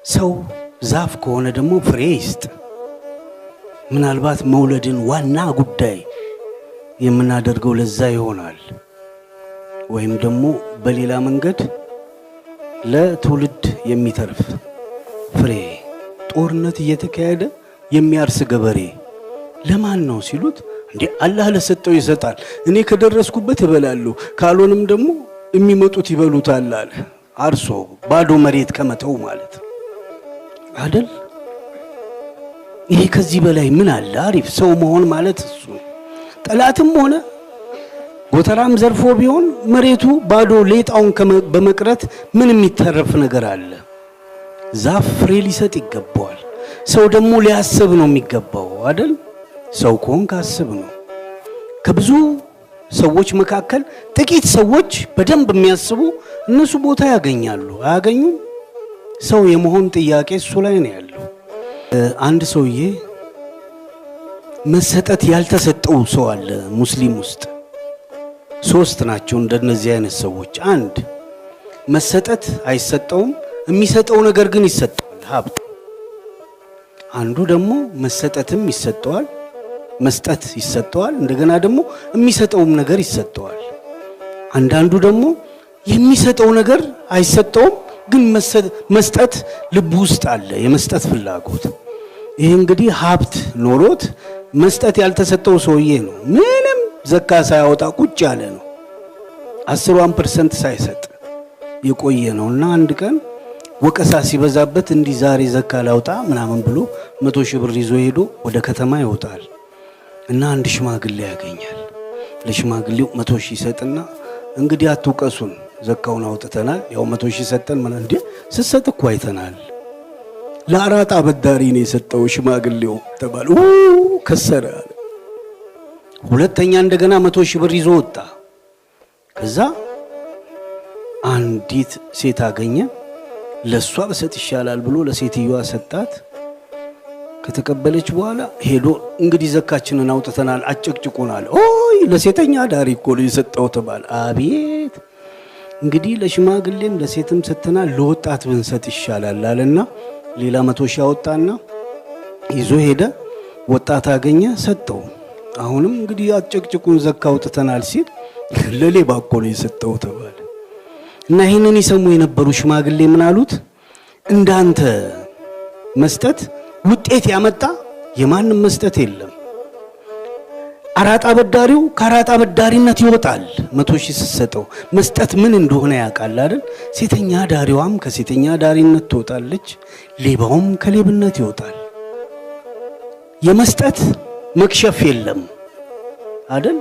ሰው ዛፍ ከሆነ ደግሞ ፍሬ ይስጥ። ምናልባት መውለድን ዋና ጉዳይ የምናደርገው ለዛ ይሆናል። ወይም ደግሞ በሌላ መንገድ ለትውልድ የሚተርፍ ፍሬ። ጦርነት እየተካሄደ የሚያርስ ገበሬ ለማን ነው ሲሉት እንዴ አላህ ለሰጠው ይሰጣል፣ እኔ ከደረስኩበት እበላለሁ፣ ካልሆነም ደግሞ የሚመጡት ይበሉታል አለ። አርሶ ባዶ መሬት ከመተው ማለት አይደል? ይሄ ከዚህ በላይ ምን አለ? አሪፍ ሰው መሆን ማለት እሱ። ጠላትም ሆነ ጎተራም ዘርፎ ቢሆን መሬቱ ባዶ ሌጣውን በመቅረት ምን የሚተረፍ ነገር አለ? ዛፍ ፍሬ ሊሰጥ ይገባዋል። ሰው ደግሞ ሊያስብ ነው የሚገባው አይደል? ሰው ከሆንክ አስብ ነው። ከብዙ ሰዎች መካከል ጥቂት ሰዎች በደንብ የሚያስቡ እነሱ ቦታ ያገኛሉ። አያገኙም? ሰው የመሆን ጥያቄ እሱ ላይ ነው ያለው። አንድ ሰውዬ መሰጠት ያልተሰጠው ሰው አለ ሙስሊም ውስጥ። ሶስት ናቸው እንደነዚህ አይነት ሰዎች። አንድ መሰጠት አይሰጠውም፣ የሚሰጠው ነገር ግን ይሰጠዋል፣ ሀብት። አንዱ ደግሞ መሰጠትም ይሰጠዋል፣ መስጠት ይሰጠዋል፣ እንደገና ደግሞ የሚሰጠውም ነገር ይሰጠዋል። አንዳንዱ ደግሞ የሚሰጠው ነገር አይሰጠውም፣ ግን መስጠት ልብ ውስጥ አለ፣ የመስጠት ፍላጎት። ይሄ እንግዲህ ሀብት ኖሮት መስጠት ያልተሰጠው ሰውዬ ነው። ምንም ዘካ ሳያወጣ ቁጭ ያለ ነው። 10% ሳይሰጥ የቆየ ነውና አንድ ቀን ወቀሳ ሲበዛበት እንዲህ ዛሬ ዘካ ላውጣ ምናምን ብሎ 100 ሺህ ብር ይዞ ሄዶ ወደ ከተማ ይወጣል እና አንድ ሽማግሌ ያገኛል። ለሽማግሌው 100 ሺህ ሰጥና እንግዲህ አትውቀሱን፣ ዘካውን አውጥተናል፣ ያው 100 ሺህ ሰጠን ማለት እንዴ ስሰጥ እኮ አይተናል፣ ለአራጣ አበዳሪ ነው የሰጠው ሽማግሌው ተባለ። ከሰረ። ሁለተኛ እንደገና 100 ሺህ ብር ይዞ ወጣ። ከዛ አንዲት ሴት አገኘ። ለሷ በሰጥ ይሻላል ብሎ ለሴትየዋ ሰጣት። ከተቀበለች በኋላ ሄዶ እንግዲህ ዘካችንን አውጥተናል አጨቅጭቁናል። ኦይ ለሴተኛ ዳሪ እኮ ነው የሰጠው ተባለ። አቤት እንግዲህ ለሽማግሌም ለሴትም ሰጥተናል፣ ለወጣት ብንሰጥ ይሻላል አለና ሌላ 100 ሺህ አወጣና ይዞ ሄደ። ወጣት አገኘ፣ ሰጠው። አሁንም እንግዲህ አጨቅጭቁን ዘካ አውጥተናል ሲል ለሌባ እኮ ነው የሰጠው ተባለ። እና ይሄንን ይሰሙ የነበሩ ሽማግሌ ምን አሉት? እንዳንተ መስጠት ውጤት ያመጣ የማንም መስጠት የለም። አራጣ አበዳሪው ከአራጣ አበዳሪነት ይወጣል። 100 ሺህ ሲሰጠው መስጠት ምን እንደሆነ ያውቃል አይደል? ሴተኛ ዳሪዋም ከሴተኛ ዳሪነት ትወጣለች፣ ሌባውም ከሌብነት ይወጣል። የመስጠት መክሸፍ የለም አይደል?